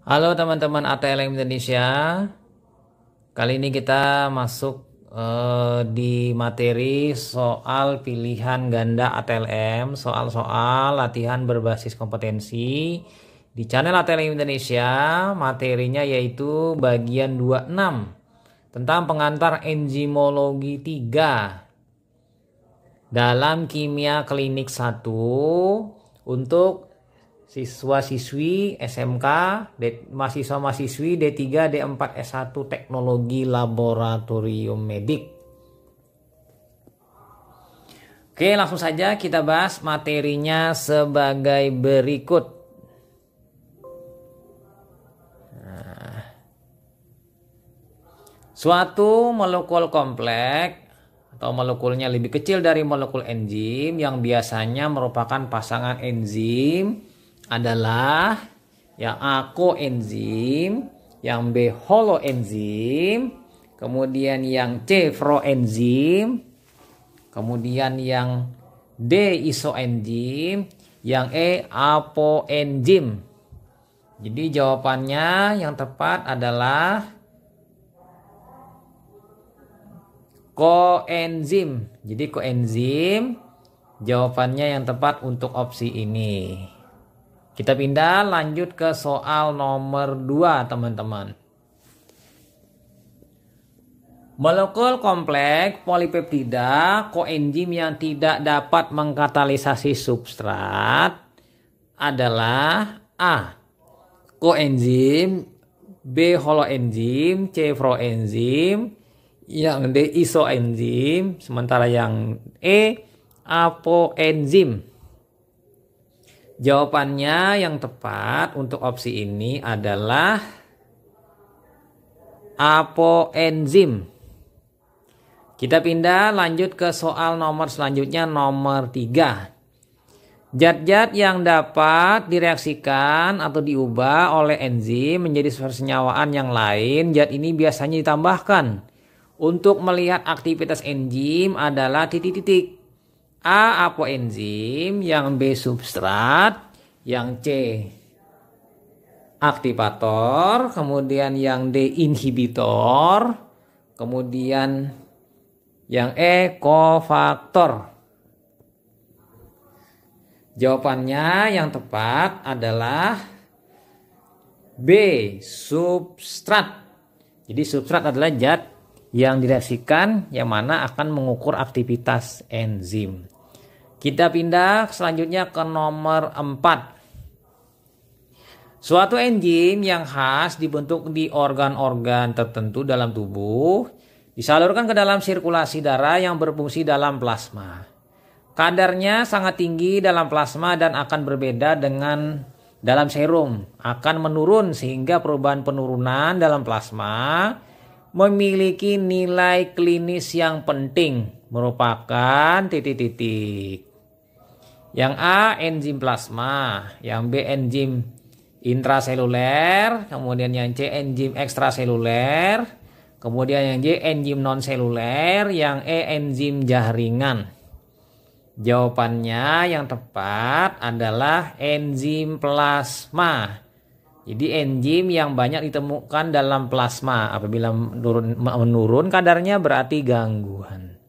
Halo teman-teman ATLM Indonesia. Kali ini kita masuk di materi soal pilihan ganda ATLM, soal-soal latihan berbasis kompetensi di channel ATLM Indonesia. Materinya yaitu bagian 26 tentang pengantar enzimologi 3 dalam kimia klinik 1 untuk siswa-siswi SMK, mahasiswa-mahasiswi D3, D4, S1 Teknologi Laboratorium Medik. Oke, langsung saja kita bahas materinya sebagai berikut. Suatu molekul kompleks atau molekulnya lebih kecil dari molekul enzim yang biasanya merupakan pasangan enzim adalah yang A koenzim, yang B holoenzim, kemudian yang C froenzim, kemudian yang D isoenzim, yang E apoenzim. Jadi jawabannya yang tepat adalah koenzim. Jadi koenzim jawabannya yang tepat untuk opsi ini. Kita pindah lanjut ke soal nomor 2 teman-teman. Molekul kompleks polipeptida koenzim yang tidak dapat mengkatalisasi substrat adalah A koenzim, B holoenzim, C froenzim, yang D isoenzim, sementara yang E apoenzim. Jawabannya yang tepat untuk opsi ini adalah apoenzim. Kita pindah lanjut ke soal nomor selanjutnya, nomor 3. Zat-zat yang dapat direaksikan atau diubah oleh enzim menjadi senyawaan yang lain, zat ini biasanya ditambahkan. Untuk melihat aktivitas enzim adalah titik-titik. A apoenzim, yang B substrat, yang C aktivator, kemudian yang D inhibitor, kemudian yang E kofaktor. Jawabannya yang tepat adalah B substrat. Jadi substrat adalah zat yang direaksikan yang mana akan mengukur aktivitas enzim. Kita pindah selanjutnya ke nomor 4. Suatu enzim yang khas dibentuk di organ-organ tertentu dalam tubuh disalurkan ke dalam sirkulasi darah yang berfungsi dalam plasma. Kadarnya sangat tinggi dalam plasma dan akan berbeda dengan dalam serum. Akan menurun sehingga perubahan penurunan dalam plasma memiliki nilai klinis yang penting, merupakan titik-titik. Yang A enzim plasma, yang B enzim intraseluler, kemudian yang C enzim ekstraseluler, kemudian yang D enzim non-seluler, yang E enzim jaringan. Jawabannya yang tepat adalah enzim plasma. Jadi enzim yang banyak ditemukan dalam plasma. Apabila menurun kadarnya berarti gangguan.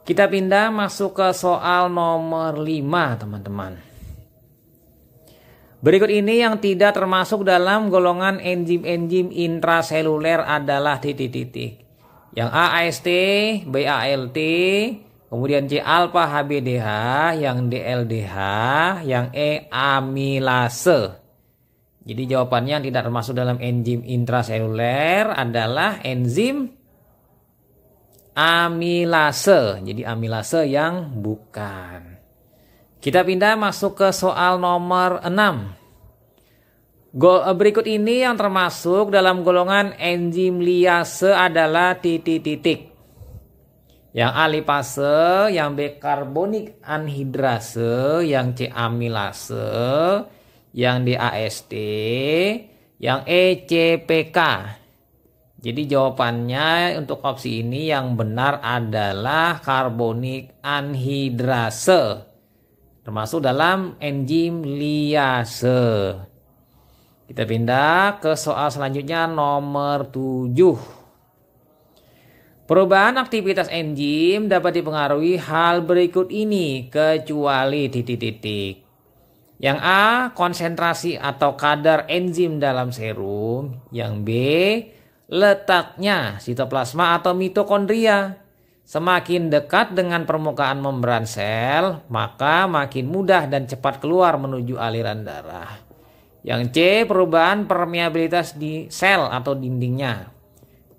Kita pindah masuk ke soal nomor 5 teman-teman. Berikut ini yang tidak termasuk dalam golongan enzim-enzim intraseluler adalah titik-titik. Yang A AST, B ALT, kemudian C alpha HBDH, yang D LDH, yang E amilase. Jadi jawabannya yang tidak termasuk dalam enzim intraseluler adalah enzim amilase. Jadi amilase yang bukan. Kita pindah masuk ke soal nomor 6. Berikut ini yang termasuk dalam golongan enzim liase adalah titik-titik. Yang A lipase, yang B karbonik anhidrase, yang C amilase, yang D AST, yang E CPK. Jadi jawabannya untuk opsi ini yang benar adalah karbonik anhidrase, termasuk dalam enzim liase. Kita pindah ke soal selanjutnya nomor 7. Perubahan aktivitas enzim dapat dipengaruhi hal berikut ini kecuali titik-titik. Yang A, konsentrasi atau kadar enzim dalam serum. Yang B, letaknya sitoplasma atau mitokondria. Semakin dekat dengan permukaan membran sel, maka makin mudah dan cepat keluar menuju aliran darah. Yang C, perubahan permeabilitas di sel atau dindingnya.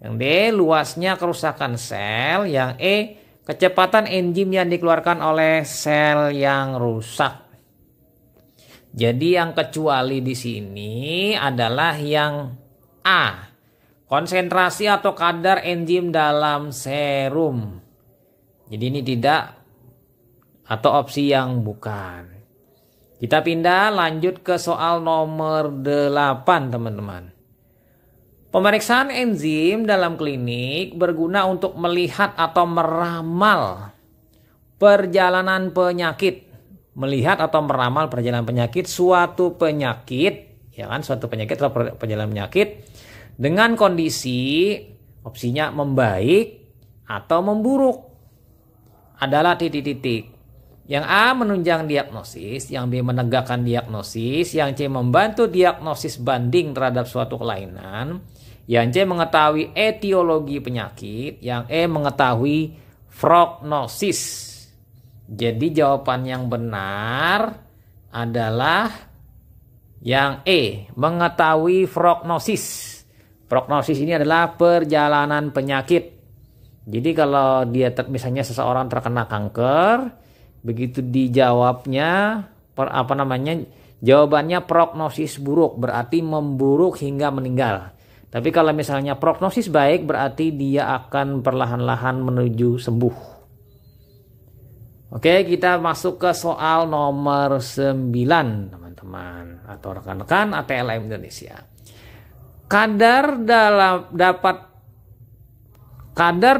Yang D, luasnya kerusakan sel. Yang E, kecepatan enzim yang dikeluarkan oleh sel yang rusak. Jadi yang kecuali di sini adalah yang A, konsentrasi atau kadar enzim dalam serum. Jadi ini tidak, atau opsi yang bukan. Kita pindah lanjut ke soal nomor 8 teman-teman. Pemeriksaan enzim dalam klinik berguna untuk melihat atau meramal perjalanan penyakit. Melihat atau meramal perjalanan penyakit suatu penyakit, ya kan, suatu penyakit atau perjalanan penyakit dengan kondisi opsinya membaik atau memburuk adalah titik-titik. Yang A, menunjang diagnosis, yang B, menegakkan diagnosis, yang C, membantu diagnosis banding terhadap suatu kelainan, yang C, mengetahui etiologi penyakit, yang E, mengetahui prognosis. Jadi jawaban yang benar adalah yang E, mengetahui prognosis. Prognosis ini adalah perjalanan penyakit. Jadi kalau dia misalnya seseorang terkena kanker, begitu dijawabnya jawabannya prognosis buruk, berarti memburuk hingga meninggal. Tapi kalau misalnya prognosis baik, berarti dia akan perlahan-lahan menuju sembuh. Oke, kita masuk ke soal nomor 9 teman-teman atau rekan-rekan ATLM Indonesia. Kadar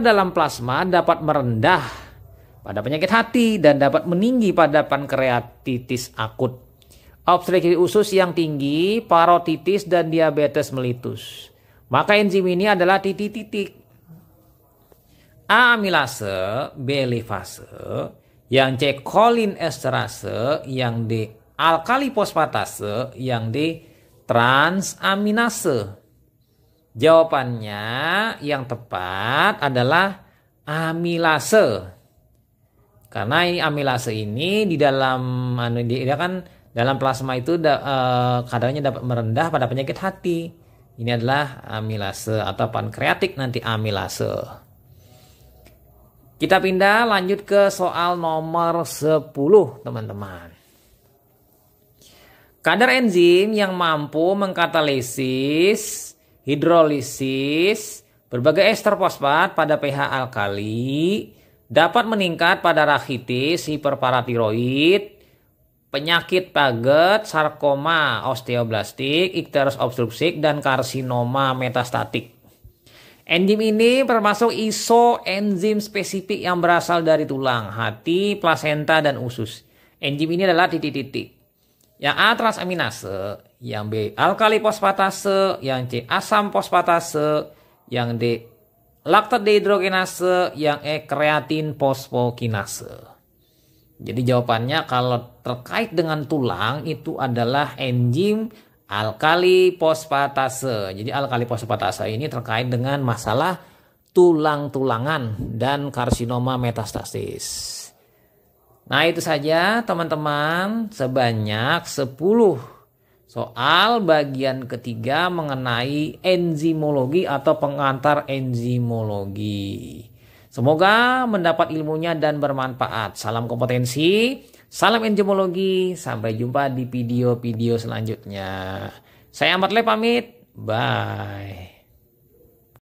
dalam plasma dapat merendah pada penyakit hati dan dapat meninggi pada pankreatitis akut, obstruksi usus yang tinggi, parotitis dan diabetes mellitus. Maka enzim ini adalah titik-titik. A, amilase, B, lipase, yang C, kolin esterase, yang D, alkali fosfatase, yang D, transaminase. Jawabannya yang tepat adalah amilase. Karena ini amilase ini di dalam dalam plasma itu kadarnya dapat merendah pada penyakit hati. Ini adalah amilase atau pankreatik nanti amilase. Kita pindah lanjut ke soal nomor 10 teman-teman. Kadar enzim yang mampu mengkatalisis, hidrolisis, berbagai ester fosfat pada pH alkali dapat meningkat pada rachitis, hiperparatiroid, penyakit Paget, sarkoma osteoblastik, ikterus obstruktif, dan karsinoma metastatik. Enzim ini termasuk isoenzim spesifik yang berasal dari tulang, hati, plasenta, dan usus. Enzim ini adalah titik-titik. Yang A, transaminase, yang B, alkali fosfatase, yang C, asam fosfatase, yang D, laktat dehidrogenase, yang E, kreatin fosfokinase. Jadi jawabannya kalau terkait dengan tulang itu adalah enzim alkali fosfatase. Jadi alkali fosfatase ini terkait dengan masalah tulang-tulangan dan karsinoma metastasis. Nah, itu saja teman-teman, sebanyak 10 soal bagian ketiga mengenai enzimologi atau pengantar enzimologi. Semoga mendapat ilmunya dan bermanfaat. Salam kompetensi. Salam enzimologi, sampai jumpa di video-video selanjutnya. Saya Ahmad Le pamit, bye.